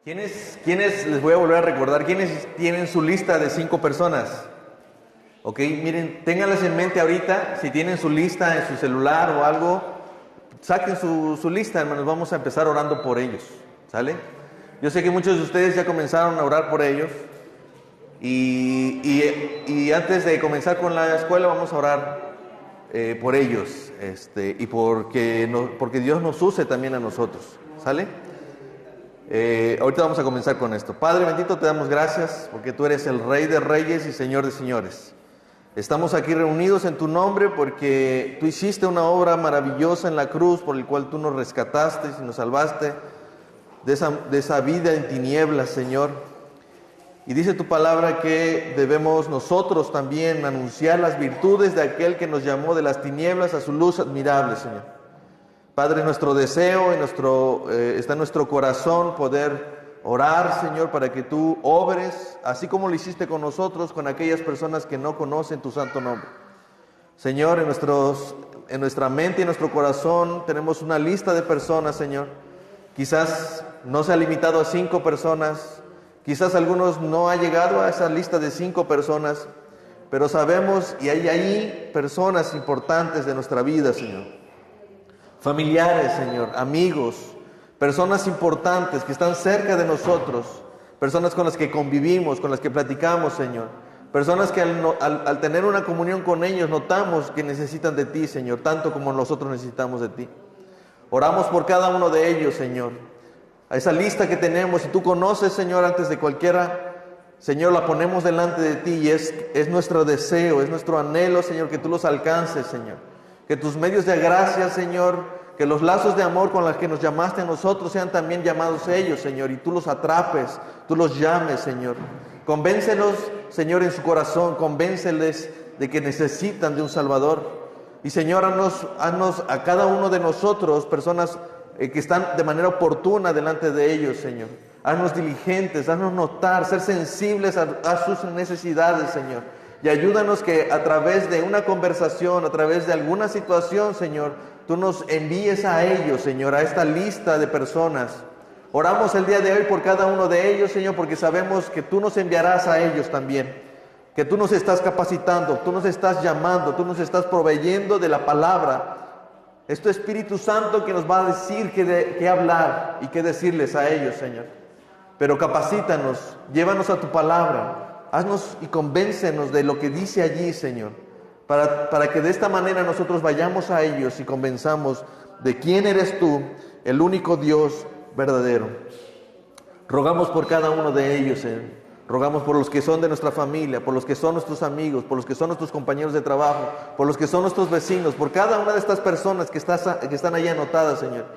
¿Quiénes, les voy a volver a recordar, quiénes tienen su lista de 5 personas? Ok, miren, ténganlas en mente ahorita, si tienen su lista en su celular o algo, saquen su lista, hermanos, vamos a empezar orando por ellos, ¿sale? Yo sé que muchos de ustedes ya comenzaron a orar por ellos y antes de comenzar con la escuela vamos a orar por ellos y porque Dios nos use también a nosotros, ¿sale? Ahorita vamos a comenzar con esto. Padre bendito, te damos gracias porque tú eres el Rey de Reyes y Señor de Señores. Estamos aquí reunidos en tu nombre porque tú hiciste una obra maravillosa en la cruz por el cual tú nos rescataste y nos salvaste de esa vida en tinieblas, Señor. Y dice tu palabra que debemos nosotros también anunciar las virtudes de aquel que nos llamó de las tinieblas a su luz admirable, Señor. Padre, nuestro deseo está en nuestro corazón poder orar, Señor, para que tú obres, así como lo hiciste con nosotros, con aquellas personas que no conocen tu santo nombre. Señor, en nuestra mente y en nuestro corazón tenemos una lista de personas, Señor. Quizás no se ha limitado a 5 personas, quizás algunos no ha llegado a esa lista de 5 personas, pero sabemos y hay ahí personas importantes de nuestra vida, Señor. Familiares, Señor, amigos, personas importantes que están cerca de nosotros, personas con las que convivimos, con las que platicamos, Señor. Personas que al tener una comunión con ellos notamos que necesitan de ti, Señor, tanto como nosotros necesitamos de ti. Oramos por cada uno de ellos, Señor. A esa lista que tenemos, si tú conoces, Señor, antes de cualquiera, Señor, la ponemos delante de ti y es nuestro deseo, es nuestro anhelo, Señor, que tú los alcances, Señor. Que tus medios de gracia, Señor, que los lazos de amor con los que nos llamaste a nosotros sean también llamados ellos, Señor, y tú los atrapes, tú los llames, Señor. Convéncelos, Señor, en su corazón, convénceles de que necesitan de un Salvador. Y, Señor, haznos a cada uno de nosotros personas que están de manera oportuna delante de ellos, Señor. Haznos diligentes, haznos notar, ser sensibles a sus necesidades, Señor. Y ayúdanos que a través de una conversación, a través de alguna situación, Señor, tú nos envíes a ellos, Señor, a esta lista de personas. Oramos el día de hoy por cada uno de ellos, Señor, porque sabemos que tú nos enviarás a ellos también. Que tú nos estás capacitando, tú nos estás llamando, tú nos estás proveyendo de la palabra. Es tu Espíritu Santo que nos va a decir qué hablar y qué decirles a ellos, Señor. Pero capacítanos, llévanos a tu palabra. Haznos y convéncenos de lo que dice allí, Señor, para que de esta manera nosotros vayamos a ellos y convenzamos de quién eres tú, el único Dios verdadero. Rogamos por cada uno de ellos, Señor. Rogamos por los que son de nuestra familia, por los que son nuestros amigos, por los que son nuestros compañeros de trabajo, por los que son nuestros vecinos, por cada una de estas personas que están allí anotadas, Señor.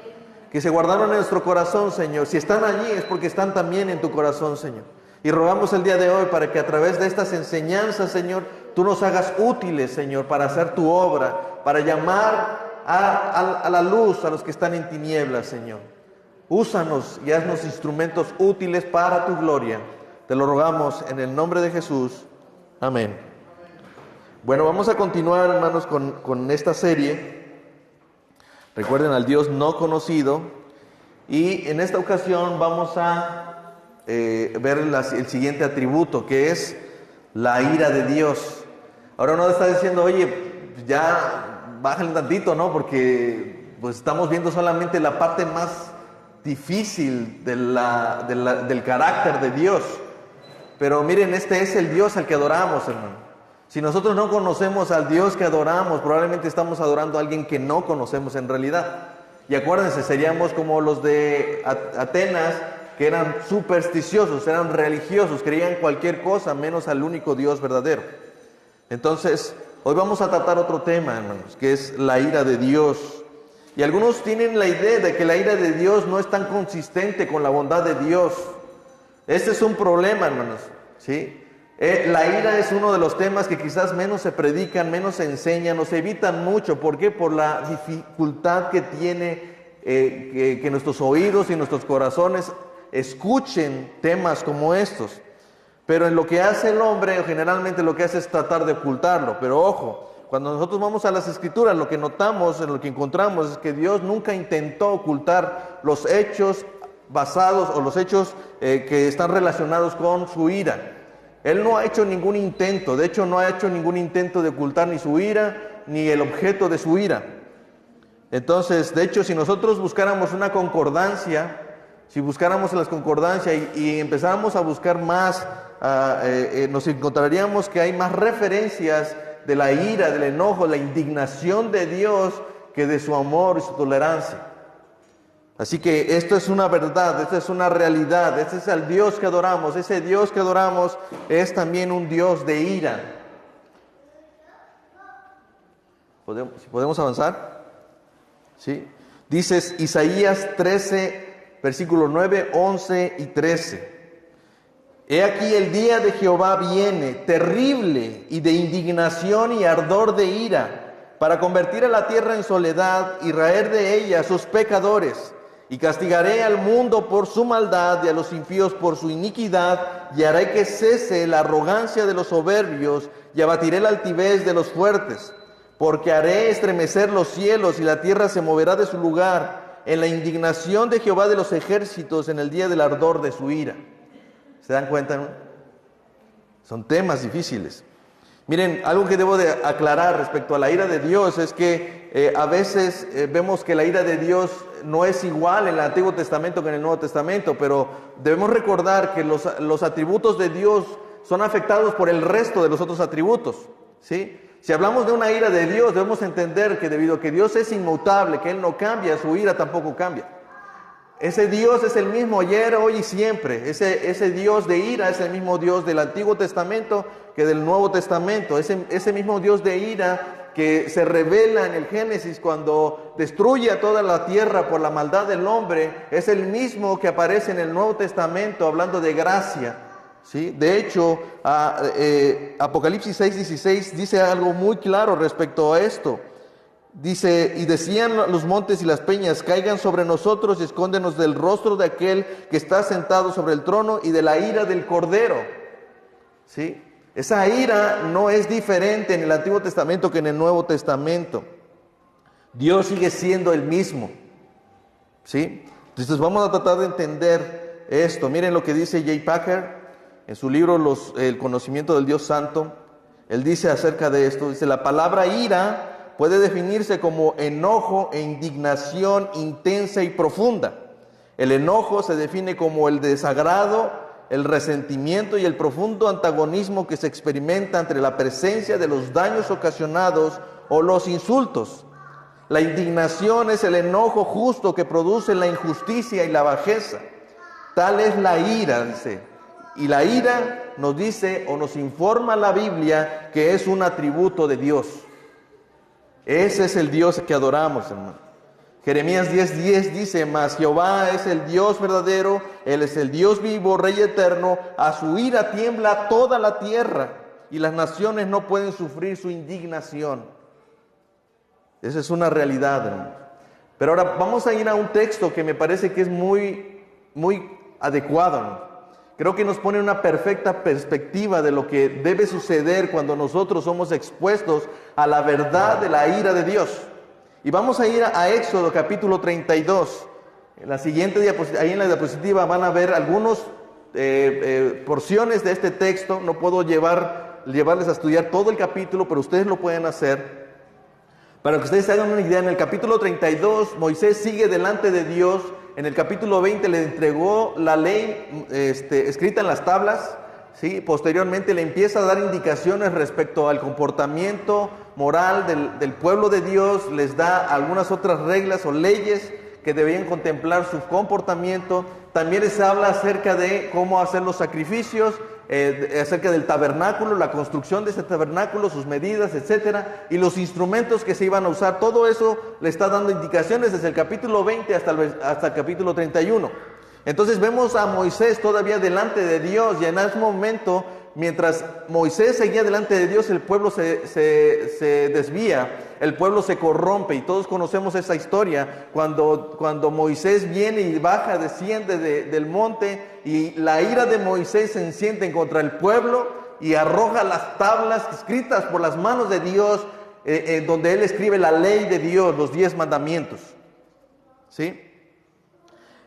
Que se guardaron en nuestro corazón, Señor. Si están allí es porque están también en tu corazón, Señor. Y rogamos el día de hoy para que a través de estas enseñanzas, Señor, tú nos hagas útiles, Señor, para hacer tu obra, para llamar a la luz a los que están en tinieblas, Señor. Úsanos y haznos instrumentos útiles para tu gloria. Te lo rogamos en el nombre de Jesús. Amén. Bueno, vamos a continuar, hermanos, con esta serie. Recuerden al Dios no conocido. Y en esta ocasión vamos a ver el siguiente atributo, que es la ira de Dios. Ahora uno está diciendo, oye, ya bájale tantito, ¿no? Porque pues estamos viendo solamente la parte más difícil del carácter de Dios. Pero miren, este es el Dios al que adoramos, hermano. Si nosotros no conocemos al Dios que adoramos, probablemente estamos adorando a alguien que no conocemos en realidad. Y acuérdense, seríamos como los de Atenas, que eran supersticiosos, eran religiosos, creían cualquier cosa menos al único Dios verdadero. Entonces, hoy vamos a tratar otro tema, hermanos, que es la ira de Dios. Y algunos tienen la idea de que la ira de Dios no es tan consistente con la bondad de Dios. Este es un problema, hermanos, ¿sí? La ira es uno de los temas que quizás menos se predican, menos se enseñan, o se evitan mucho. ¿Por qué? Por la dificultad que tiene que nuestros oídos y nuestros corazones escuchen temas como estos. Pero en lo que hace el hombre, generalmente lo que hace es tratar de ocultarlo. Pero ojo, cuando nosotros vamos a las Escrituras, lo que notamos, en lo que encontramos, es que Dios nunca intentó ocultar los hechos basados, o los hechos que están relacionados con su ira. Él no ha hecho ningún intento, de hecho no ha hecho ningún intento de ocultar ni su ira, ni el objeto de su ira. Entonces, de hecho, si nosotros buscáramos una concordancia, si buscáramos las concordancias y empezáramos a buscar más, nos encontraríamos que hay más referencias de la ira, del enojo, la indignación de Dios que de su amor y su tolerancia. Así que esto es una verdad, esto es una realidad, este es el Dios que adoramos. Ese Dios que adoramos es también un Dios de ira. ¿Podemos avanzar? ¿Sí? Dices Isaías 13, versículos 9, 11 y 13. He aquí el día de Jehová viene, terrible y de indignación y ardor de ira, para convertir a la tierra en soledad y raer de ella a sus pecadores. Y castigaré al mundo por su maldad y a los impíos por su iniquidad, y haré que cese la arrogancia de los soberbios, y abatiré la altivez de los fuertes. Porque haré estremecer los cielos, y la tierra se moverá de su lugar, en la indignación de Jehová de los ejércitos, en el día del ardor de su ira. ¿Se dan cuenta, no? Son temas difíciles. Miren, algo que debo de aclarar respecto a la ira de Dios es que a veces vemos que la ira de Dios no es igual en el Antiguo Testamento que en el Nuevo Testamento, pero debemos recordar que los atributos de Dios son afectados por el resto de los otros atributos, ¿sí? Si hablamos de una ira de Dios, debemos entender que debido a que Dios es inmutable, que Él no cambia, su ira tampoco cambia. Ese Dios es el mismo ayer, hoy y siempre. Ese Dios de ira es el mismo Dios del Antiguo Testamento que del Nuevo Testamento. Ese mismo Dios de ira que se revela en el Génesis cuando destruye a toda la tierra por la maldad del hombre, es el mismo que aparece en el Nuevo Testamento hablando de gracia, ¿sí? De hecho, Apocalipsis 6:16 dice algo muy claro respecto a esto. Dice, y decían los montes y las peñas, caigan sobre nosotros y escóndenos del rostro de aquel que está sentado sobre el trono y de la ira del Cordero. ¿Sí? Esa ira no es diferente en el Antiguo Testamento que en el Nuevo Testamento. Dios sigue siendo el mismo. ¿Sí? Entonces vamos a tratar de entender esto. Miren lo que dice J. Packer en su libro El conocimiento del Dios Santo. Él dice acerca de esto, dice, la palabra ira puede definirse como enojo e indignación intensa y profunda. El enojo se define como el desagrado, el resentimiento y el profundo antagonismo que se experimenta ante la presencia de los daños ocasionados o los insultos. La indignación es el enojo justo que produce la injusticia y la bajeza. Tal es la ira, dice. Y la ira nos dice o nos informa la Biblia que es un atributo de Dios. Ese es el Dios que adoramos, hermano. Jeremías 10:10 dice, mas Jehová es el Dios verdadero, Él es el Dios vivo, Rey eterno, a su ira tiembla toda la tierra, y las naciones no pueden sufrir su indignación. Esa es una realidad, hermano. Pero ahora vamos a ir a un texto que me parece que es muy adecuado, hermano. Creo que nos pone una perfecta perspectiva de lo que debe suceder cuando nosotros somos expuestos a la verdad de la ira de Dios. Y vamos a ir a Éxodo capítulo 32. En la siguiente diapositiva, ahí en la diapositiva van a ver algunas porciones de este texto. No puedo llevarles a estudiar todo el capítulo, pero ustedes lo pueden hacer. Para que ustedes se hagan una idea, en el capítulo 32 Moisés sigue delante de Dios. En el capítulo 20 le entregó la ley escrita en las tablas, ¿sí? Posteriormente le empieza a dar indicaciones respecto al comportamiento moral del pueblo de Dios, les da algunas otras reglas o leyes que debían contemplar su comportamiento. También les habla acerca de cómo hacer los sacrificios, acerca del tabernáculo, la construcción de ese tabernáculo, sus medidas, etcétera, y los instrumentos que se iban a usar. Todo eso le está dando indicaciones desde el capítulo 20 hasta el capítulo 31. Entonces vemos a Moisés todavía delante de Dios, y en ese momento, mientras Moisés seguía delante de Dios, el pueblo se desvía, el pueblo se corrompe, y todos conocemos esa historia, cuando Moisés viene y baja, desciende del monte, y la ira de Moisés se enciende contra el pueblo, y arroja las tablas escritas por las manos de Dios, donde él escribe la ley de Dios, los 10 mandamientos, ¿sí?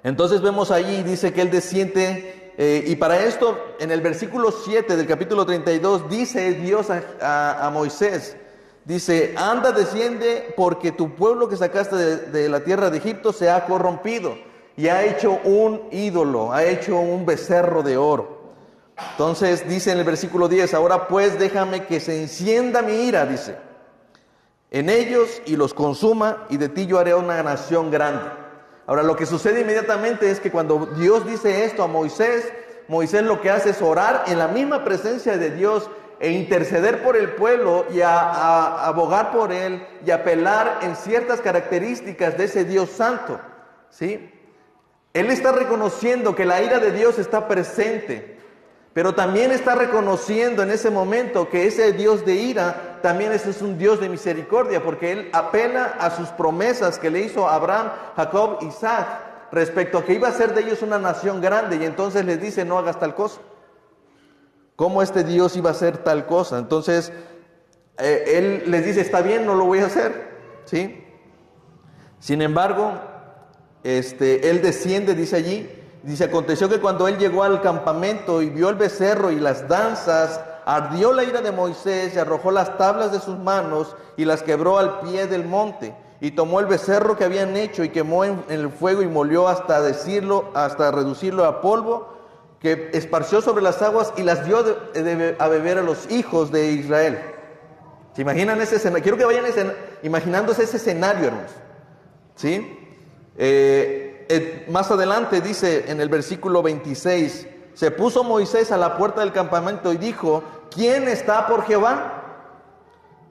Entonces vemos ahí, dice que él desciende, y para esto, en el versículo 7 del capítulo 32, dice Dios a Moisés, dice, anda, desciende, porque tu pueblo que sacaste de la tierra de Egipto se ha corrompido, y ha hecho un ídolo, ha hecho un becerro de oro. Entonces dice en el versículo 10, ahora pues déjame que se encienda mi ira, dice, en ellos y los consuma, y de ti yo haré una nación grande. Ahora lo que sucede inmediatamente es que cuando Dios dice esto a Moisés, Moisés lo que hace es orar en la misma presencia de Dios e interceder por el pueblo y a abogar por él y apelar en ciertas características de ese Dios santo, ¿sí? Él está reconociendo que la ira de Dios está presente, pero también está reconociendo en ese momento que ese Dios de ira también es un Dios de misericordia, porque Él apela a sus promesas que le hizo a Abraham, Jacob, Isaac, respecto a que iba a ser de ellos una nación grande, y entonces les dice, no hagas tal cosa. ¿Cómo este Dios iba a hacer tal cosa? Entonces, Él les dice, está bien, no lo voy a hacer, ¿sí? Sin embargo, Él desciende, dice allí, dice, aconteció que cuando él llegó al campamento y vio el becerro y las danzas, ardió la ira de Moisés y arrojó las tablas de sus manos y las quebró al pie del monte. Y tomó el becerro que habían hecho y quemó en el fuego y molió hasta reducirlo a polvo, que esparció sobre las aguas y las dio a beber a los hijos de Israel. ¿Se imaginan ese escenario? Quiero que vayan imaginándose ese escenario, hermanos. ¿Sí? Más adelante dice en el versículo 26, se puso Moisés a la puerta del campamento y dijo, ¿quién está por Jehová?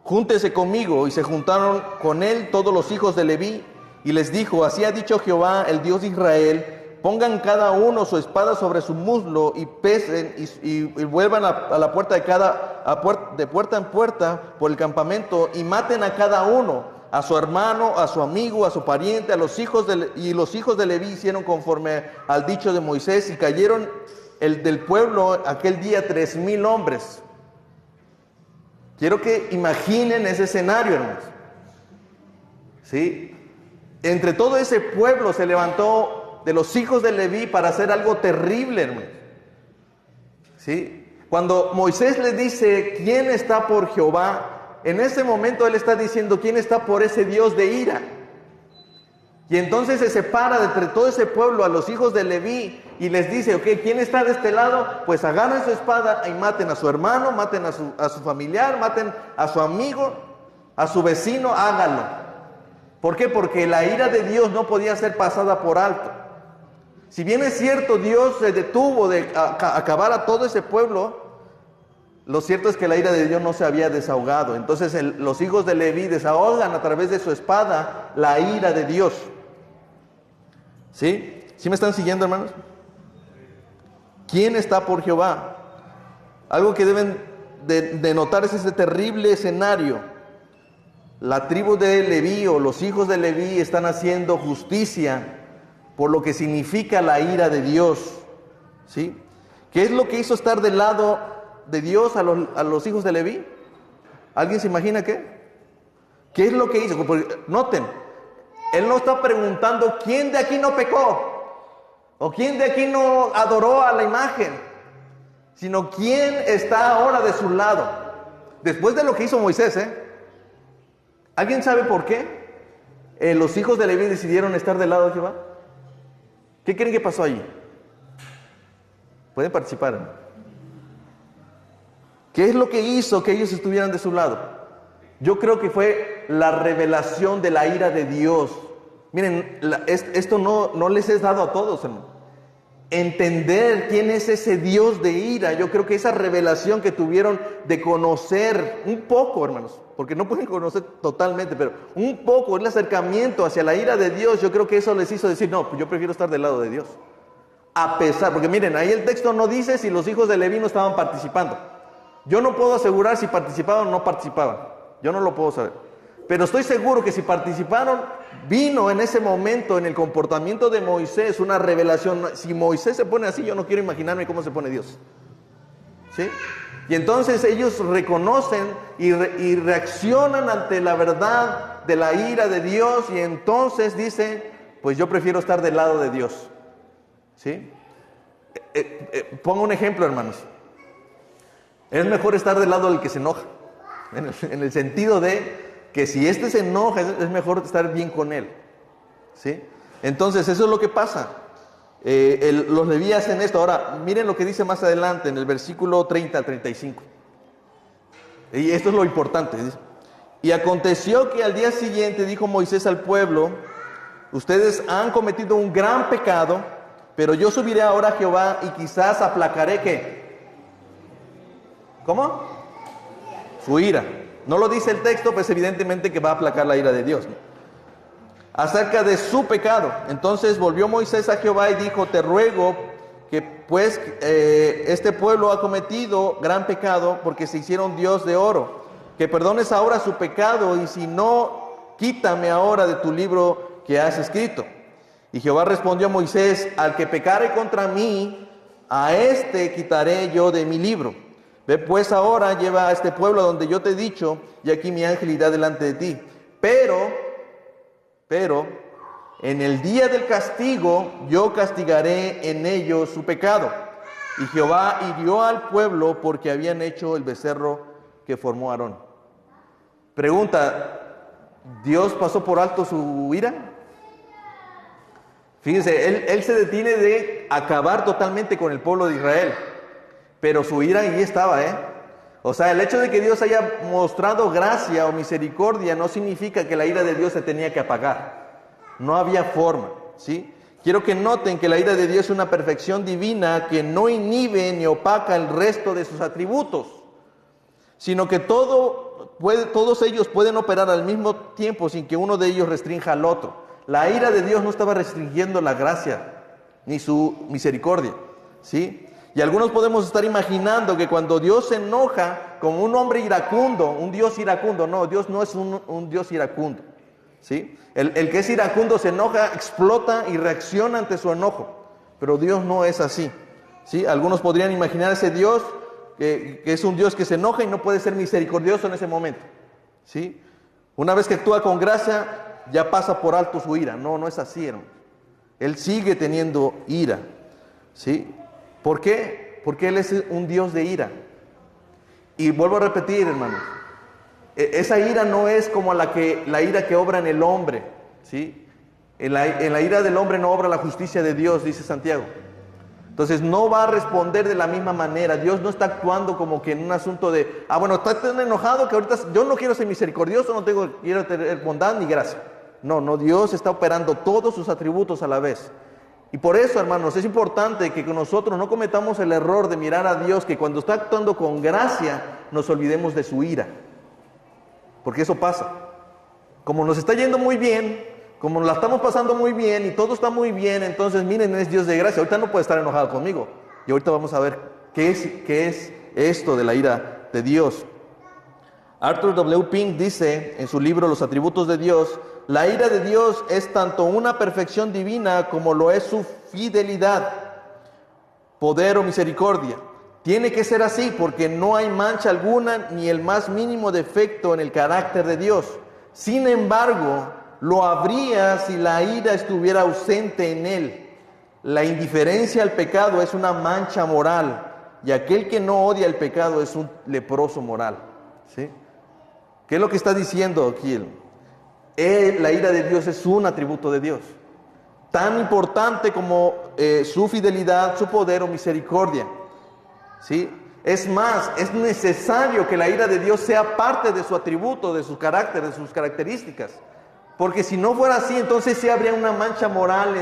Júntese conmigo. Y se juntaron con él todos los hijos de Leví, y les dijo, así ha dicho Jehová, el Dios de Israel, pongan cada uno su espada sobre su muslo y pesen y vuelvan a la puerta de puerta en puerta por el campamento y maten a cada uno, a su hermano, a su amigo, a su pariente, a los hijos y los hijos de Leví hicieron conforme al dicho de Moisés, y cayeron del pueblo aquel día 3,000 hombres. Quiero que imaginen ese escenario, hermanos. ¿Sí? Entre todo ese pueblo se levantó de los hijos de Leví para hacer algo terrible, hermanos. ¿Sí? Cuando Moisés le dice, ¿quién está por Jehová? En ese momento él está diciendo, ¿quién está por ese Dios de ira? Y entonces se separa de entre todo ese pueblo a los hijos de Leví y les dice, ok, ¿quién está de este lado? Pues agarren su espada y maten a su hermano, maten a su familiar, maten a su amigo, a su vecino, háganlo. ¿Por qué? Porque la ira de Dios no podía ser pasada por alto. Si bien es cierto, Dios se detuvo de acabar a todo ese pueblo, lo cierto es que la ira de Dios no se había desahogado. Entonces los hijos de Leví desahogan a través de su espada la ira de Dios. ¿Sí? ¿Sí me están siguiendo, hermanos? ¿Quién está por Jehová? Algo que deben de notar es ese terrible escenario. La tribu de Leví o los hijos de Leví están haciendo justicia por lo que significa la ira de Dios. ¿Sí? ¿Qué es lo que hizo estar del lado de Dios a los hijos de Leví? ¿Alguien se imagina qué? ¿Qué es lo que hizo? Porque, noten, él no está preguntando quién de aquí no pecó o quién de aquí no adoró a la imagen, sino quién está ahora de su lado. Después de lo que hizo Moisés, ¿alguien sabe por qué los hijos de Leví decidieron estar del lado de Jehová? ¿Qué creen que pasó allí? Pueden participar. ¿Qué es lo que hizo que ellos estuvieran de su lado? Yo creo que fue la revelación de la ira de Dios. Miren, esto no les es dado a todos, hermano. Entender quién es ese Dios de ira. Yo creo que esa revelación que tuvieron de conocer un poco, hermanos, porque no pueden conocer totalmente, pero un poco el acercamiento hacia la ira de Dios, yo creo que eso les hizo decir, no, pues yo prefiero estar del lado de Dios. A pesar, porque miren, ahí el texto no dice si los hijos de Leví no estaban participando. Yo no puedo asegurar si participaban o no participaban. Yo no lo puedo saber. Pero estoy seguro que si participaron, vino en ese momento en el comportamiento de Moisés una revelación. Si Moisés se pone así, yo no quiero imaginarme cómo se pone Dios. ¿Sí? Y entonces ellos reconocen y reaccionan ante la verdad de la ira de Dios, y entonces dicen, pues yo prefiero estar del lado de Dios. ¿sí? Pongo un ejemplo, hermanos. Es mejor estar del lado del que se enoja, en el sentido de que si éste se enoja, es mejor estar bien con él, ¿sí? Entonces, eso es lo que pasa. Los levíes hacen esto. Ahora, miren lo que dice más adelante, en el versículo 30 al 35. Y esto es lo importante. Dice: y aconteció que al día siguiente dijo Moisés al pueblo: ustedes han cometido un gran pecado, pero yo subiré ahora a Jehová y quizás aplacaré ¿qué? ¿Cómo? Su ira. No lo dice el texto, pues evidentemente que va a aplacar la ira de Dios, ¿no? Acerca de su pecado. Entonces volvió Moisés a Jehová y dijo: te ruego que pues este pueblo ha cometido gran pecado, porque se hicieron Dios de oro, que perdones ahora su pecado, y si no, quítame ahora de tu libro que has escrito. Y Jehová respondió a Moisés: al que pecare contra mí, a este quitaré yo de mi libro. Ve pues ahora, lleva a este pueblo a donde yo te he dicho, y aquí mi ángel irá delante de ti. Pero en el día del castigo yo castigaré en ellos su pecado. Y Jehová hirió al pueblo porque habían hecho el becerro que formó Aarón. Pregunta: ¿Dios pasó por alto su ira? Fíjense, él se detiene de acabar totalmente con el pueblo de Israel, pero su ira ahí estaba, O sea, el hecho de que Dios haya mostrado gracia o misericordia no significa que la ira de Dios se tenía que apagar. No había forma, ¿sí? Quiero que noten que la ira de Dios es una perfección divina que no inhibe ni opaca el resto de sus atributos, sino que todos ellos pueden operar al mismo tiempo sin que uno de ellos restrinja al otro. La ira de Dios no estaba restringiendo la gracia ni su misericordia, ¿sí? Y algunos podemos estar imaginando que cuando Dios se enoja con un hombre iracundo, un Dios iracundo. No, Dios no es un Dios iracundo, ¿sí? El que es iracundo se enoja, explota y reacciona ante su enojo. Pero Dios no es así, ¿sí? Algunos podrían imaginar ese Dios que es un Dios que se enoja y no puede ser misericordioso en ese momento, ¿sí? Una vez que actúa con gracia, ya pasa por alto su ira. No, no es así, hermano. Él sigue teniendo ira, ¿sí? ¿Por qué? Porque Él es un Dios de ira. Y vuelvo a repetir, hermanos, esa ira no es como la ira que obra en el hombre, ¿sí? En la ira del hombre no obra la justicia de Dios, dice Santiago. Entonces no va a responder de la misma manera. Dios no está actuando como que en un asunto de, bueno, está tan enojado que ahorita yo no quiero ser misericordioso, quiero tener bondad ni gracia. No, Dios está operando todos sus atributos a la vez. Y por eso, hermanos, es importante que nosotros no cometamos el error de mirar a Dios, que cuando está actuando con gracia, nos olvidemos de su ira. Porque eso pasa. Como nos está yendo muy bien, como la estamos pasando muy bien y todo está muy bien, entonces miren, es Dios de gracia. Ahorita no puede estar enojado conmigo. Y ahorita vamos a ver qué es esto de la ira de Dios. Arthur W. Pink dice en su libro Los atributos de Dios: la ira de Dios es tanto una perfección divina como lo es su fidelidad, poder o misericordia. Tiene que ser así porque no hay mancha alguna ni el más mínimo defecto en el carácter de Dios. Sin embargo, lo habría si la ira estuviera ausente en él. La indiferencia al pecado es una mancha moral, y aquel que no odia el pecado es un leproso moral, ¿sí? ¿Qué es lo que está diciendo aquí? La ira de Dios es un atributo de Dios, tan importante como su fidelidad, su poder o misericordia, ¿sí? Es más, es necesario que la ira de Dios sea parte de su atributo, de su carácter, de sus características. Porque si no fuera así, entonces sí habría una mancha moral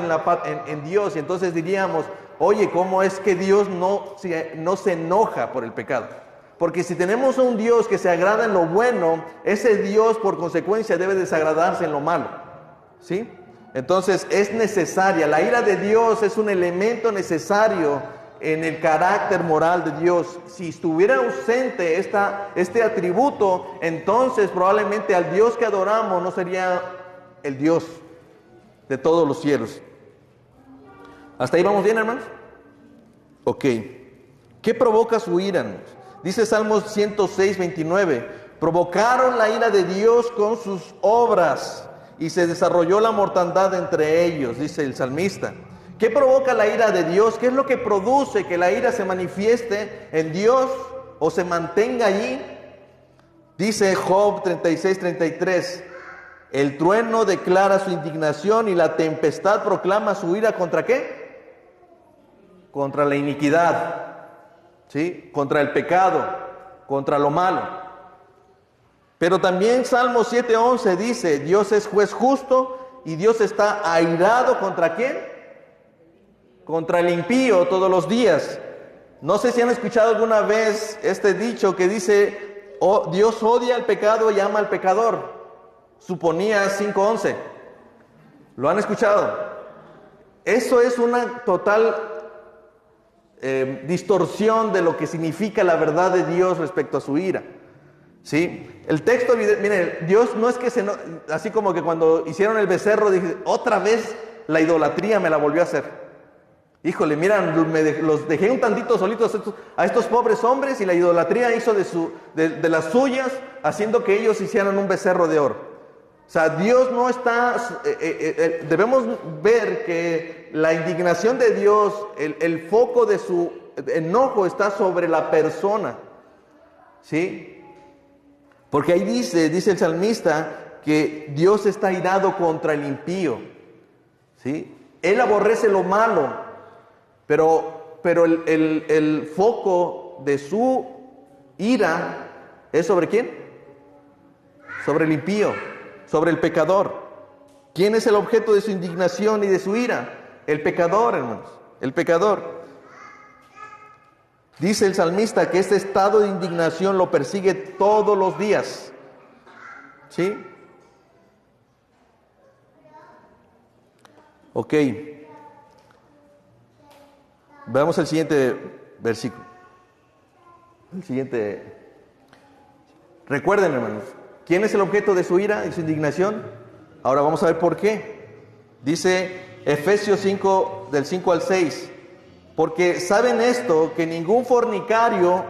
en Dios. Y entonces diríamos: oye, ¿cómo es que Dios no se enoja por el pecado? Porque si tenemos un Dios que se agrada en lo bueno, ese Dios por consecuencia debe desagradarse en lo malo, ¿sí? Entonces es necesaria. La ira de Dios es un elemento necesario en el carácter moral de Dios. Si estuviera ausente este atributo, entonces probablemente al Dios que adoramos no sería el Dios de todos los cielos. ¿Hasta ahí vamos bien, hermanos? Ok. ¿Qué provoca su ira, hermanos? Dice Salmos 106, 29. Provocaron la ira de Dios con sus obras y se desarrolló la mortandad entre ellos, dice el salmista. ¿Qué provoca la ira de Dios? ¿Qué es lo que produce que la ira se manifieste en Dios o se mantenga allí? Dice Job 36:33, el trueno declara su indignación y la tempestad proclama su ira ¿contra qué? Contra la iniquidad, ¿sí? Contra el pecado, contra lo malo. Pero también Salmo 7:11 dice, Dios es juez justo y Dios está airado ¿contra quién? Contra el impío todos los días. No sé si han escuchado alguna vez este dicho que dice, oh, Dios odia al pecado y ama al pecador. Suponías 5:11. ¿Lo han escuchado? Eso es una total distorsión de lo que significa la verdad de Dios respecto a su ira. ¿Sí? El texto, miren, Dios no es que así como que cuando hicieron el becerro, dije, otra vez la idolatría me la volvió a hacer. Híjole, miran, los dejé un tantito solitos a estos pobres hombres y la idolatría hizo de las suyas, haciendo que ellos hicieran un becerro de oro. O sea, Dios no está, debemos ver que la indignación de Dios, el foco de su enojo está sobre la persona, ¿sí? Porque ahí dice el salmista que Dios está irado contra el impío, ¿sí? Él aborrece lo malo. Pero el foco de su ira es ¿sobre quién? Sobre el impío, sobre el pecador. ¿Quién es el objeto de su indignación y de su ira? El pecador, hermanos, el pecador. Dice el salmista que este estado de indignación lo persigue todos los días. ¿Sí? Ok. Veamos el siguiente versículo. El siguiente. Recuerden, hermanos, ¿quién es el objeto de su ira y su indignación? Ahora vamos a ver por qué. Dice Efesios 5, del 5 al 6. Porque saben esto, que ningún fornicario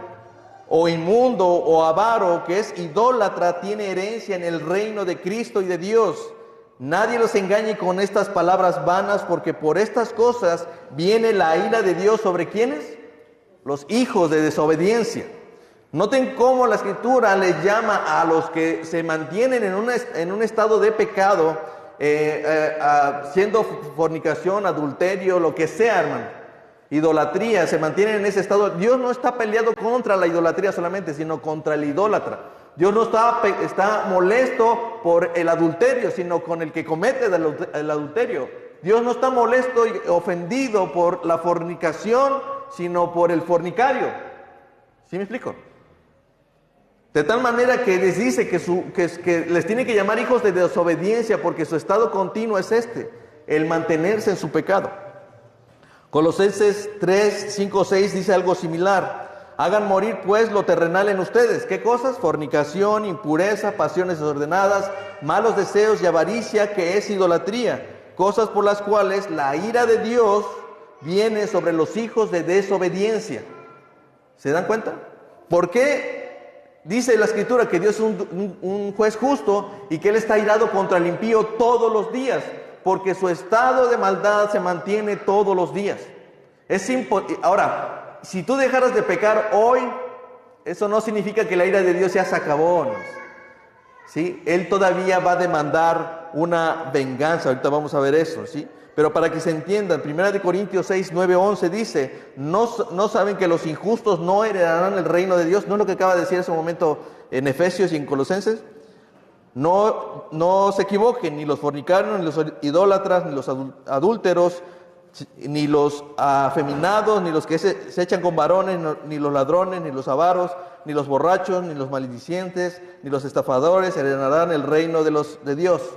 o inmundo o avaro que es idólatra tiene herencia en el reino de Cristo y de Dios. Nadie los engañe con estas palabras vanas, porque por estas cosas viene la ira de Dios ¿sobre quiénes? Los hijos de desobediencia. Noten cómo la Escritura les llama a los que se mantienen en un estado de pecado, haciendo fornicación, adulterio, lo que sea, hermano, idolatría, se mantienen en ese estado. Dios no está peleado contra la idolatría solamente, sino contra el idólatra. Dios no está molesto por el adulterio, sino con el que comete el adulterio. Dios no está molesto y ofendido por la fornicación, sino por el fornicario. ¿Sí me explico? De tal manera que les dice que les tiene que llamar hijos de desobediencia, porque su estado continuo es el mantenerse en su pecado. Colosenses 3, 5, 6 dice algo similar. Hagan morir pues lo terrenal en ustedes. ¿Qué cosas? Fornicación, impureza, pasiones desordenadas, malos deseos y avaricia, que es idolatría. Cosas por las cuales la ira de Dios viene sobre los hijos de desobediencia. ¿Se dan cuenta? ¿Por qué dice la Escritura que Dios es un juez justo y que Él está irado contra el impío todos los días? Porque su estado de maldad se mantiene todos los días. Ahora, si tú dejaras de pecar hoy, eso no significa que la ira de Dios ya se acabó, ¿no? ¿Sí? Él todavía va a demandar una venganza. Ahorita vamos a ver eso, ¿sí? Pero para que se entiendan, 1 Corintios 6, 9, 11 dice, ¿no saben que los injustos no heredarán el reino de Dios? ¿No es lo que acaba de decir en ese momento en Efesios y en Colosenses? No se equivoquen, ni los fornicarios, ni los idólatras, ni los adúlteros, ni los afeminados, ni los que se echan con varones, ni los ladrones, ni los avaros, ni los borrachos, ni los maldicientes, ni los estafadores heredarán el reino de Dios.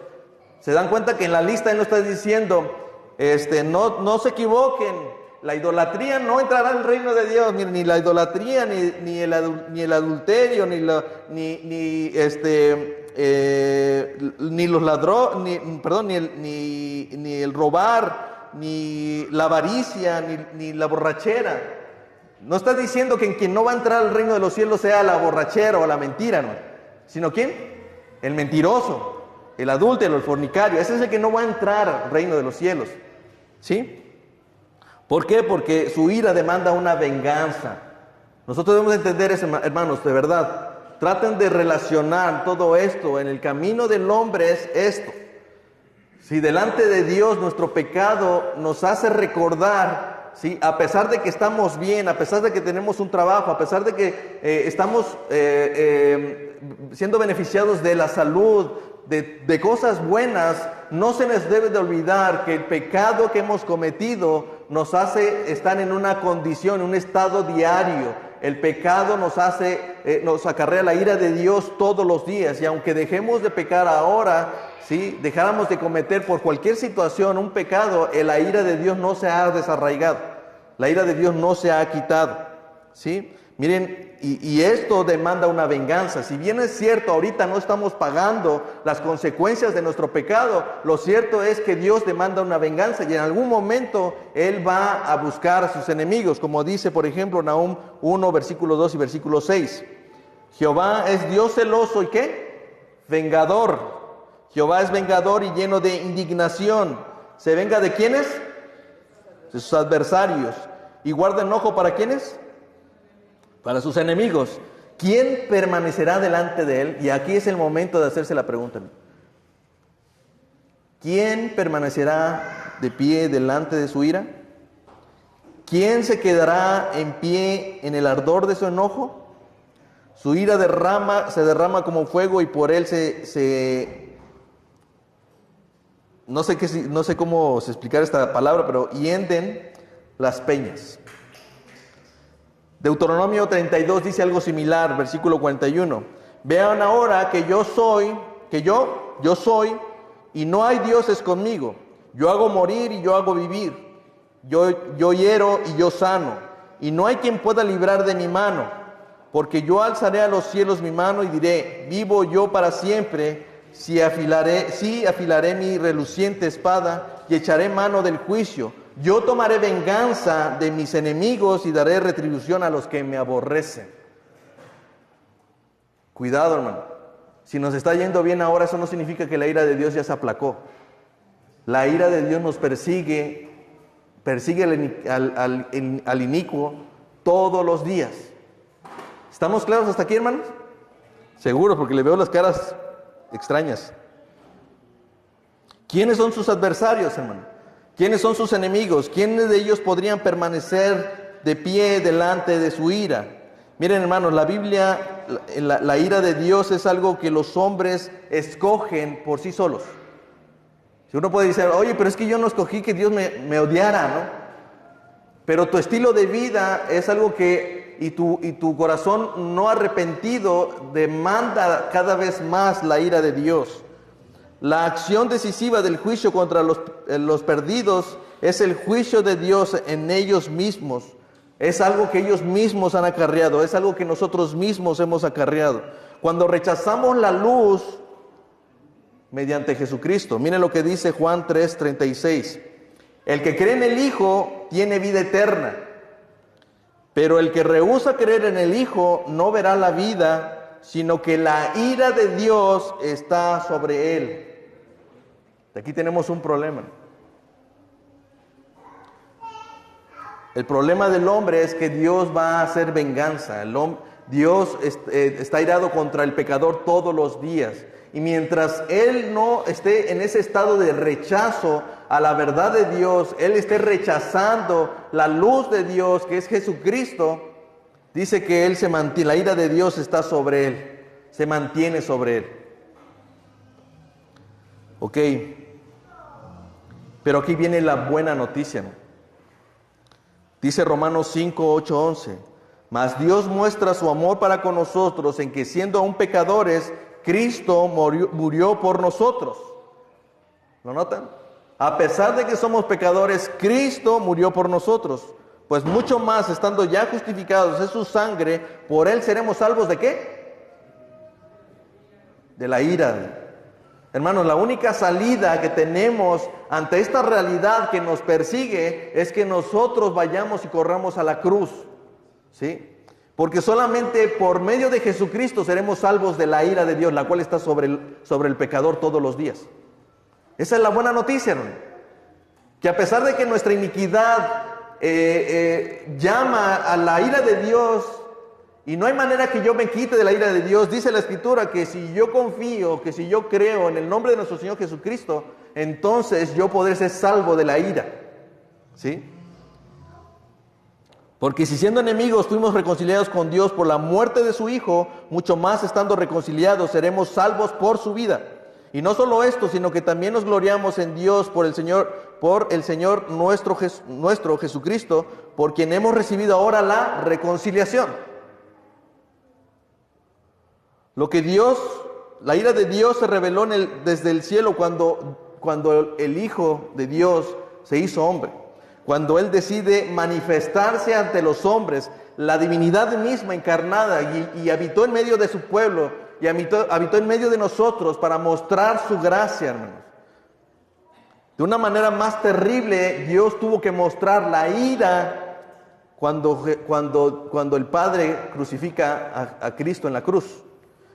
¿Se dan cuenta que en la lista Él no está diciendo, no se equivoquen, la idolatría no entrará en el reino de Dios? Miren, ni la idolatría, ni el adulterio, ni los ladrones, ni el robar, ni la avaricia, ni la borrachera. No está diciendo que en quien no va a entrar al reino de los cielos sea la borrachera o la mentira, no, sino ¿quién? El mentiroso, el adúltero, el fornicario. Ese es el que no va a entrar al reino de los cielos, ¿sí? ¿Por qué? Porque su ira demanda una venganza. Nosotros debemos entender eso, hermanos, de verdad. Traten de relacionar todo esto. En el camino del hombre es esto. Si delante de Dios nuestro pecado nos hace recordar, ¿sí? A pesar de que estamos bien, a pesar de que tenemos un trabajo, a pesar de que estamos siendo beneficiados de la salud, de cosas buenas, no se nos debe de olvidar que el pecado que hemos cometido nos hace estar en una condición, un estado diario. El pecado nos acarrea la ira de Dios todos los días, y aunque dejemos de pecar ahora, ¿sí? Dejáramos de cometer por cualquier situación un pecado, la ira de Dios no se ha desarraigado, la ira de Dios no se ha quitado, ¿sí? Miren, y esto demanda una venganza. Si bien es cierto, ahorita no estamos pagando las consecuencias de nuestro pecado, lo cierto es que Dios demanda una venganza, y en algún momento Él va a buscar a sus enemigos, como dice, por ejemplo, Nahum 1, versículo 2 y versículo 6. Jehová es Dios celoso, ¿y qué? Vengador. Jehová es vengador y lleno de indignación. ¿Se venga de quiénes? De sus adversarios. ¿Y guarda enojo para quiénes? Para sus enemigos. ¿Quién permanecerá delante de él? Y aquí es el momento de hacerse la pregunta. ¿Quién permanecerá de pie delante de su ira? ¿Quién se quedará en pie en el ardor de su enojo? Su ira se derrama como fuego, y por él no sé cómo explicar esta palabra, pero hienden las peñas. Deuteronomio 32 dice algo similar, versículo 41. Vean ahora que yo soy, y no hay dioses conmigo. Yo hago morir y yo hago vivir. Yo hiero y yo sano. Y no hay quien pueda librar de mi mano. Porque yo alzaré a los cielos mi mano y diré, vivo yo para siempre, si afilaré mi reluciente espada y echaré mano del juicio. Yo tomaré venganza de mis enemigos y daré retribución a los que me aborrecen. Cuidado, hermano. Si nos está yendo bien ahora, eso no significa que la ira de Dios ya se aplacó. La ira de Dios nos persigue al inicuo todos los días. ¿Estamos claros hasta aquí, hermanos? Seguro, porque le veo las caras extrañas. ¿Quiénes son sus adversarios, hermano? ¿Quiénes son sus enemigos? ¿Quiénes de ellos podrían permanecer de pie delante de su ira? Miren, hermanos, la Biblia, la ira de Dios es algo que los hombres escogen por sí solos. Si uno puede decir, oye, pero es que yo no escogí que Dios me odiara, ¿no? Pero tu estilo de vida es algo que, y tu corazón no arrepentido demanda cada vez más la ira de Dios. La acción decisiva del juicio contra los perdidos es el juicio de Dios en ellos mismos. Es algo que ellos mismos han acarreado, es algo que nosotros mismos hemos acarreado. Cuando rechazamos la luz mediante Jesucristo, miren lo que dice Juan 3:36. El que cree en el Hijo tiene vida eterna, pero el que rehúsa creer en el Hijo no verá la vida, sino que la ira de Dios está sobre él. Aquí tenemos un problema. El problema del hombre es que Dios va a hacer venganza. Dios está irado contra el pecador todos los días. Y mientras Él no esté en ese estado de rechazo a la verdad de Dios, Él esté rechazando la luz de Dios, que es Jesucristo, dice que Él se mantiene, la ira de Dios está sobre Él, se mantiene sobre Él. Ok. Pero aquí viene la buena noticia, ¿no? Dice Romanos 5, 8, 11. Mas Dios muestra su amor para con nosotros en que siendo aún pecadores, Cristo murió por nosotros. ¿Lo notan? A pesar de que somos pecadores, Cristo murió por nosotros. Pues mucho más, estando ya justificados en su sangre, por Él seremos salvos ¿de qué? De la ira. Hermanos, la única salida que tenemos ante esta realidad que nos persigue es que nosotros vayamos y corramos a la cruz, ¿sí? Porque solamente por medio de Jesucristo seremos salvos de la ira de Dios, la cual está sobre el pecador todos los días. Esa es la buena noticia, hermano. Que a pesar de que nuestra iniquidad llama a la ira de Dios, y no hay manera que yo me quite de la ira de Dios. Dice la Escritura que si yo confío, que si yo creo en el nombre de nuestro Señor Jesucristo, entonces yo podré ser salvo de la ira. ¿Sí? Porque si siendo enemigos fuimos reconciliados con Dios por la muerte de su Hijo, mucho más estando reconciliados seremos salvos por su vida. Y no solo esto, sino que también nos gloriamos en Dios por el Señor nuestro Jesucristo, por quien hemos recibido ahora la reconciliación. La ira de Dios se reveló desde el cielo cuando el Hijo de Dios se hizo hombre. Cuando Él decide manifestarse ante los hombres, la divinidad misma encarnada, y habitó en medio de su pueblo, y habitó en medio de nosotros para mostrar su gracia, hermanos. De una manera más terrible, Dios tuvo que mostrar la ira cuando el Padre crucifica a Cristo en la cruz.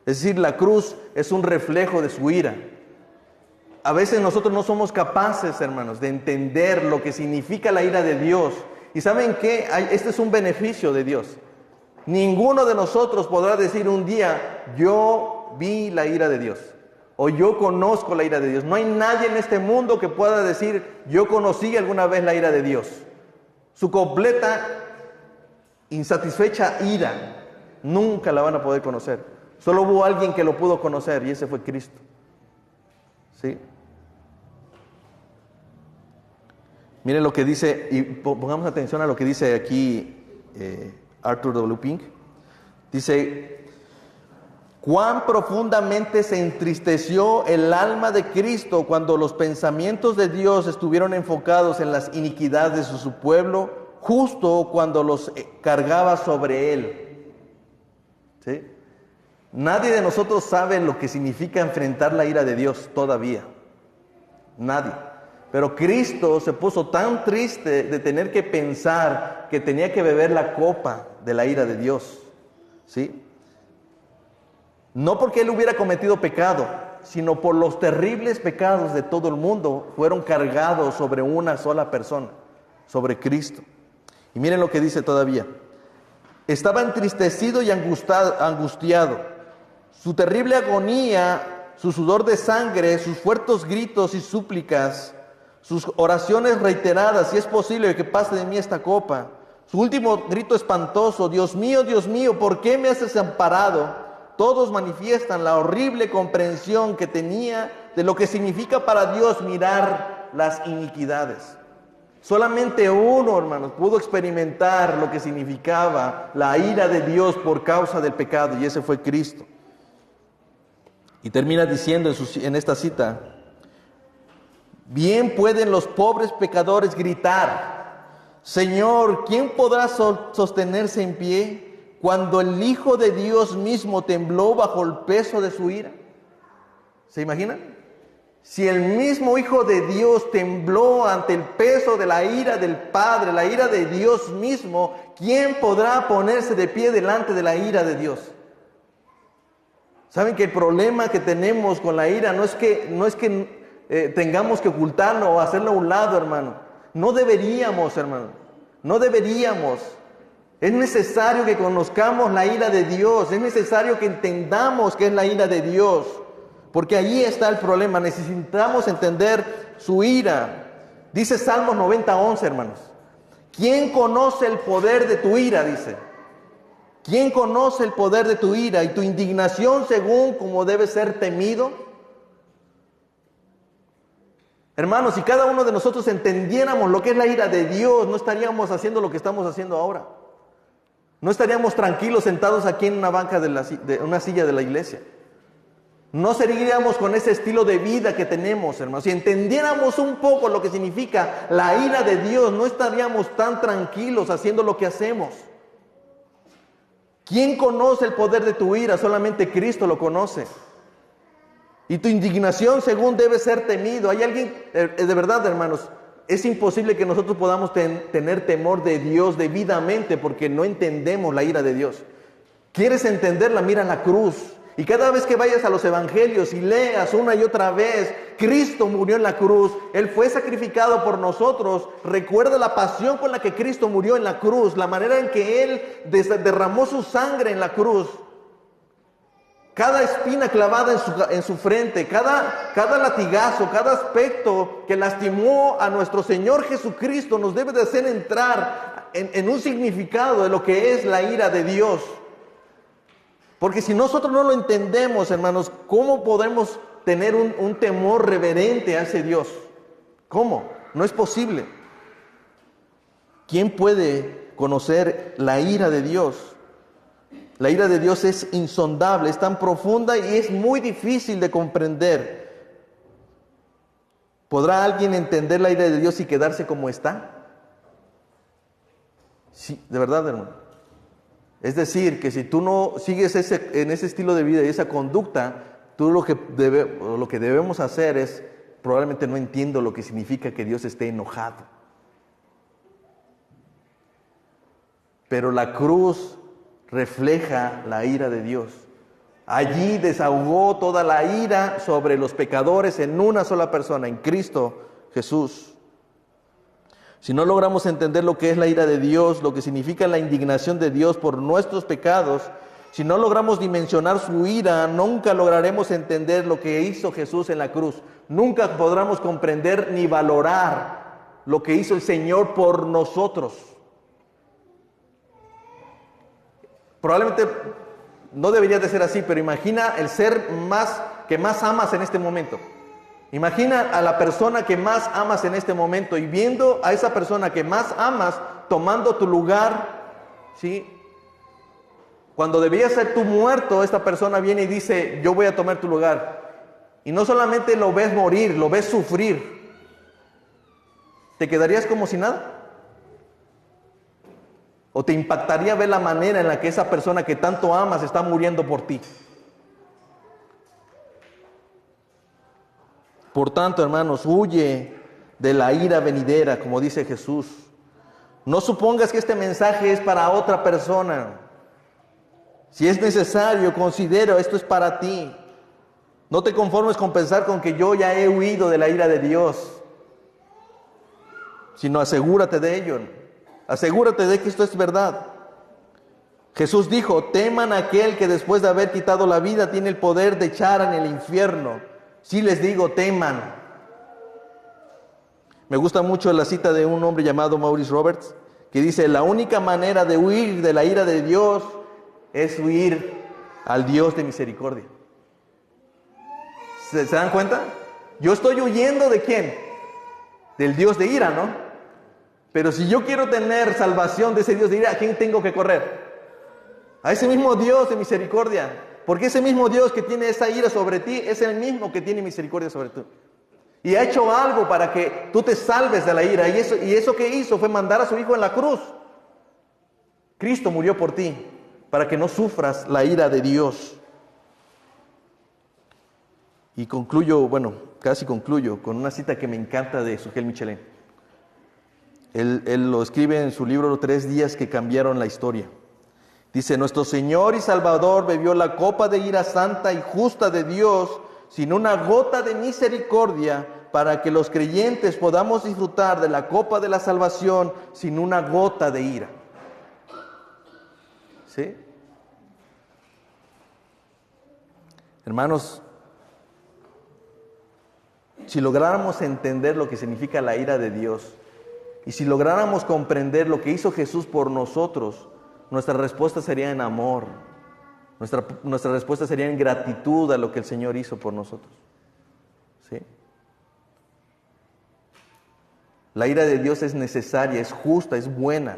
Es decir, la cruz es un reflejo de su ira. A veces nosotros no somos capaces, hermanos, de entender lo que significa la ira de Dios. ¿Y saben qué? Este es un beneficio de Dios. Ninguno de nosotros podrá decir un día, yo vi la ira de Dios, o yo conozco la ira de Dios. No hay nadie en este mundo que pueda decir, yo conocí alguna vez la ira de Dios. Su completa, insatisfecha ira, nunca la van a poder conocer. Solo hubo alguien que lo pudo conocer, y ese fue Cristo. ¿Sí? Miren lo que dice, y pongamos atención a lo que dice aquí Arthur W. Pink. Dice: cuán profundamente se entristeció el alma de Cristo cuando los pensamientos de Dios estuvieron enfocados en las iniquidades de su pueblo, justo cuando los cargaba sobre Él. ¿Sí? Nadie de nosotros sabe lo que significa enfrentar la ira de Dios todavía. Nadie. Pero Cristo se puso tan triste de tener que pensar que tenía que beber la copa de la ira de Dios. ¿Sí? No porque Él hubiera cometido pecado, sino por los terribles pecados de todo el mundo fueron cargados sobre una sola persona, sobre Cristo. Y miren lo que dice todavía. Estaba entristecido y angustiado. Su terrible agonía, su sudor de sangre, sus fuertes gritos y súplicas, sus oraciones reiteradas, si es posible que pase de mí esta copa, su último grito espantoso, Dios mío, ¿por qué me has desamparado? Todos manifiestan la horrible comprensión que tenía de lo que significa para Dios mirar las iniquidades. Solamente uno, hermanos, pudo experimentar lo que significaba la ira de Dios por causa del pecado, y ese fue Cristo. Y termina diciendo en esta cita: bien pueden los pobres pecadores gritar, Señor, ¿quién podrá sostenerse en pie cuando el Hijo de Dios mismo tembló bajo el peso de su ira? ¿Se imaginan? Si el mismo Hijo de Dios tembló ante el peso de la ira del Padre, la ira de Dios mismo, ¿quién podrá ponerse de pie delante de la ira de Dios? ¿Saben que el problema que tenemos con la ira no es que tengamos que ocultarlo o hacerlo a un lado, hermano? No deberíamos, hermano. No deberíamos. Es necesario que conozcamos la ira de Dios. Es necesario que entendamos qué es la ira de Dios. Porque ahí está el problema. Necesitamos entender su ira. Dice Salmos 90:11, hermanos. ¿Quién conoce el poder de tu ira? Dice. ¿Quién conoce el poder de tu ira y tu indignación según como debe ser temido? Hermanos, si cada uno de nosotros entendiéramos lo que es la ira de Dios, no estaríamos haciendo lo que estamos haciendo ahora. No estaríamos tranquilos sentados aquí en una banca de una silla de la iglesia. No seguiríamos con ese estilo de vida que tenemos, hermanos. Si entendiéramos un poco lo que significa la ira de Dios, no estaríamos tan tranquilos haciendo lo que hacemos. ¿Quién conoce el poder de tu ira? Solamente Cristo lo conoce. Y tu indignación según debe ser temido. Hay alguien, de verdad, hermanos, es imposible que nosotros podamos tener temor de Dios debidamente porque no entendemos la ira de Dios. ¿Quieres entenderla? Mira la cruz. Y cada vez que vayas a los evangelios y leas una y otra vez, Cristo murió en la cruz, Él fue sacrificado por nosotros. Recuerda la pasión con la que Cristo murió en la cruz, la manera en que Él derramó su sangre en la cruz. Cada espina clavada en su frente, cada latigazo, cada aspecto que lastimó a nuestro Señor Jesucristo nos debe de hacer entrar en un significado de lo que es la ira de Dios. Porque si nosotros no lo entendemos, hermanos, ¿cómo podemos tener un temor reverente a ese Dios? ¿Cómo? No es posible. ¿Quién puede conocer la ira de Dios? La ira de Dios es insondable, es tan profunda y es muy difícil de comprender. ¿Podrá alguien entender la ira de Dios y quedarse como está? Sí, de verdad, hermano. Es decir, que si tú no sigues en ese estilo de vida y esa conducta, tú lo que debemos hacer es, probablemente no entiendo lo que significa que Dios esté enojado. Pero la cruz refleja la ira de Dios. Allí desahogó toda la ira sobre los pecadores en una sola persona, en Cristo Jesús. Si no logramos entender lo que es la ira de Dios, lo que significa la indignación de Dios por nuestros pecados, si no logramos dimensionar su ira, nunca lograremos entender lo que hizo Jesús en la cruz. Nunca podremos comprender ni valorar lo que hizo el Señor por nosotros. Probablemente no debería de ser así, pero imagina el ser que más amas en este momento. Imagina a la persona que más amas en este momento y viendo a esa persona que más amas tomando tu lugar, ¿sí? Cuando debía ser tú muerto, esta persona viene y dice, yo voy a tomar tu lugar. Y no solamente lo ves morir, lo ves sufrir. ¿Te quedarías como si nada? ¿O te impactaría ver la manera en la que esa persona que tanto amas está muriendo por ti? Por tanto, hermanos, huye de la ira venidera, como dice Jesús. No supongas que este mensaje es para otra persona. Si es necesario, considera esto es para ti. No te conformes con pensar con que yo ya he huido de la ira de Dios, sino asegúrate de ello. Asegúrate de que esto es verdad. Jesús dijo, teman a aquel que después de haber quitado la vida tiene el poder de echar en el infierno. Sí les digo, teman. Me gusta mucho la cita de un hombre llamado Maurice Roberts, que dice, la única manera de huir de la ira de Dios es huir al Dios de misericordia. ¿Se dan cuenta? Yo estoy huyendo ¿de quién? Del Dios de ira, ¿no? Pero si yo quiero tener salvación de ese Dios de ira, ¿a quién tengo que correr? A ese mismo Dios de misericordia. Porque ese mismo Dios que tiene esa ira sobre ti es el mismo que tiene misericordia sobre ti. Y ha hecho algo para que tú te salves de la ira. Y eso que hizo fue mandar a su Hijo en la cruz. Cristo murió por ti para que no sufras la ira de Dios. Y casi concluyo con una cita que me encanta de Sugel Michelin. Él lo escribe en su libro 3 días que cambiaron la historia. Dice, nuestro Señor y Salvador bebió la copa de ira santa y justa de Dios sin una gota de misericordia para que los creyentes podamos disfrutar de la copa de la salvación sin una gota de ira. ¿Sí? Hermanos, si lográramos entender lo que significa la ira de Dios y si lográramos comprender lo que hizo Jesús por nosotros, nuestra respuesta sería en amor. Nuestra respuesta sería en gratitud a lo que el Señor hizo por nosotros. ¿Sí? La ira de Dios es necesaria, es justa, es buena.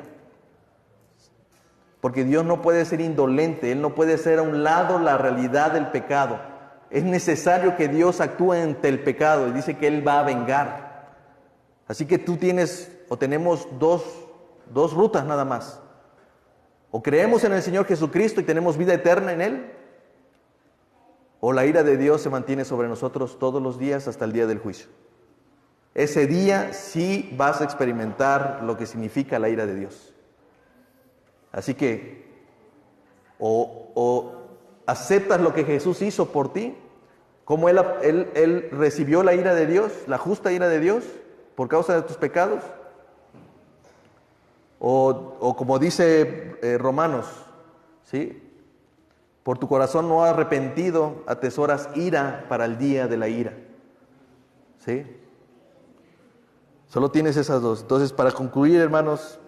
Porque Dios no puede ser indolente, Él no puede hacer a un lado la realidad del pecado. Es necesario que Dios actúe ante el pecado y dice que Él va a vengar. Así que tenemos dos rutas nada más. O creemos en el Señor Jesucristo y tenemos vida eterna en Él, o la ira de Dios se mantiene sobre nosotros todos los días hasta el día del juicio. Ese día sí vas a experimentar lo que significa la ira de Dios. Así que o ¿Aceptas lo que Jesús hizo por ti? ¿Cómo él recibió la ira de Dios, la justa ira de Dios, por causa de tus pecados? O como dice Romanos, ¿sí? Por tu corazón no arrepentido atesoras ira para el día de la ira. ¿Sí? Solo tienes esas dos. Entonces, para concluir, hermanos,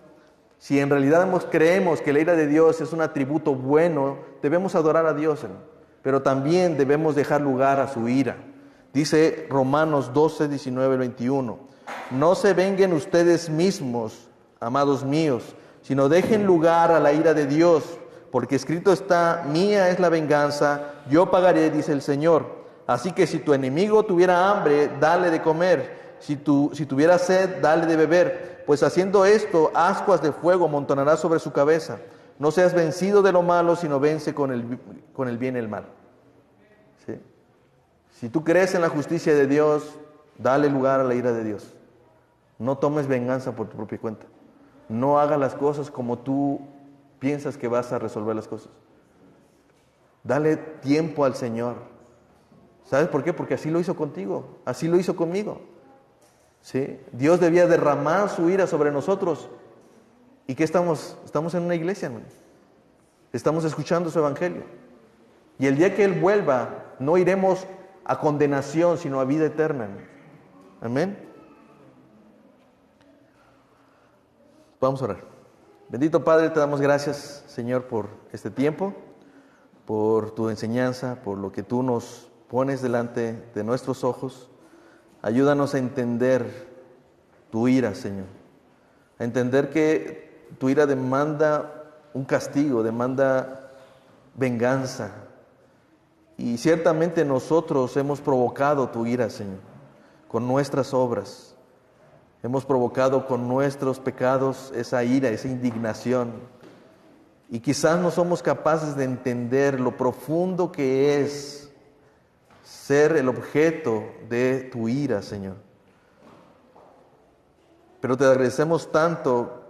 si en realidad creemos que la ira de Dios es un atributo bueno, debemos adorar a Dios, hermano, pero también debemos dejar lugar a su ira. Dice Romanos 12, 19, 21. No se venguen ustedes mismos, amados míos, sino dejen lugar a la ira de Dios, porque escrito está, mía es la venganza, yo pagaré, dice el Señor. Así que si tu enemigo tuviera hambre, dale de comer. Si tuviera sed, dale de beber. Pues haciendo esto, ascuas de fuego amontonarás sobre su cabeza. No seas vencido de lo malo, sino vence con el bien el mal. ¿Sí? Si tú crees en la justicia de Dios, dale lugar a la ira de Dios. No tomes venganza por tu propia cuenta. No hagas las cosas como tú piensas que vas a resolver las cosas. Dale tiempo al Señor. ¿Sabes por qué? Porque así lo hizo contigo, así lo hizo conmigo. ¿Sí? Dios debía derramar su ira sobre nosotros. ¿Y qué estamos? Estamos en una iglesia, hermano. Estamos escuchando su evangelio. Y el día que Él vuelva, no iremos a condenación, sino a vida eterna, hermano. Amén. Vamos a orar. Bendito Padre, te damos gracias, Señor, por este tiempo, por tu enseñanza, por lo que tú nos pones delante de nuestros ojos. Ayúdanos a entender tu ira, Señor. A entender que tu ira demanda un castigo, demanda venganza. Y ciertamente nosotros hemos provocado tu ira, Señor, con nuestras obras. Hemos provocado con nuestros pecados esa ira, esa indignación. Y quizás no somos capaces de entender lo profundo que es ser el objeto de tu ira, Señor. Pero te agradecemos tanto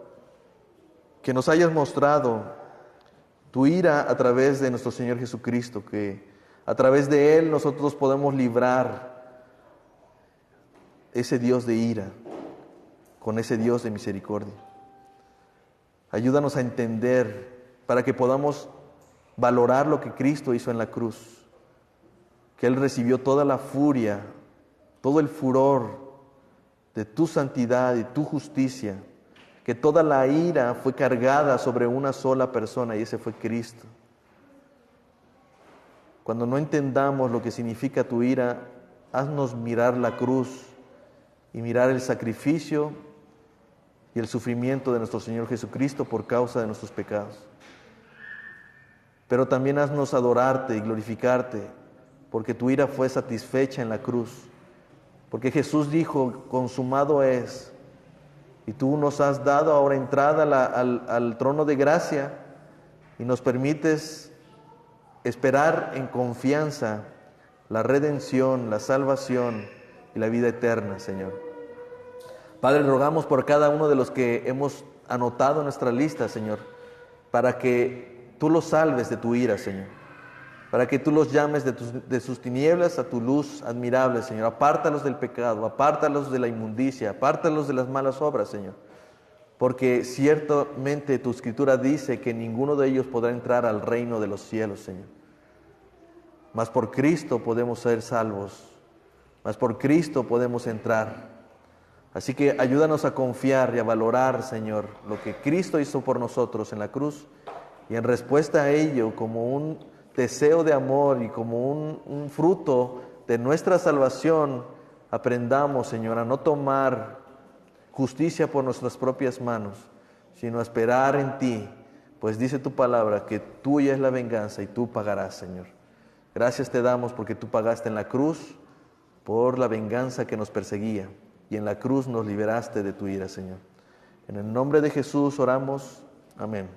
que nos hayas mostrado tu ira a través de nuestro Señor Jesucristo, que a través de Él nosotros podemos librar ese Dios de ira con ese Dios de misericordia. Ayúdanos a entender para que podamos valorar lo que Cristo hizo en la cruz, que Él recibió toda la furia, todo el furor de tu santidad y tu justicia, que toda la ira fue cargada sobre una sola persona y ese fue Cristo. Cuando no entendamos lo que significa tu ira, haznos mirar la cruz y mirar el sacrificio y el sufrimiento de nuestro Señor Jesucristo por causa de nuestros pecados. Pero también haznos adorarte y glorificarte, porque tu ira fue satisfecha en la cruz. Porque Jesús dijo, consumado es. Y tú nos has dado ahora entrada al trono de gracia y nos permites esperar en confianza la redención, la salvación y la vida eterna, Señor. Padre, rogamos por cada uno de los que hemos anotado en nuestra lista, Señor, para que tú los salves de tu ira, Señor, para que tú los llames de sus tinieblas a tu luz admirable, Señor. Apártalos del pecado, apártalos de la inmundicia, apártalos de las malas obras, Señor, porque ciertamente tu Escritura dice que ninguno de ellos podrá entrar al reino de los cielos, Señor. Mas por Cristo podemos ser salvos, mas por Cristo podemos entrar. Así que ayúdanos a confiar y a valorar, Señor, lo que Cristo hizo por nosotros en la cruz, y en respuesta a ello, como un deseo de amor y como un fruto de nuestra salvación, aprendamos, Señor, a no tomar justicia por nuestras propias manos, sino a esperar en ti, pues dice tu palabra que tuya es la venganza y tú pagarás, Señor. Gracias te damos porque tú pagaste en la cruz por la venganza que nos perseguía. Y en la cruz nos liberaste de tu ira, Señor. En el nombre de Jesús oramos. Amén.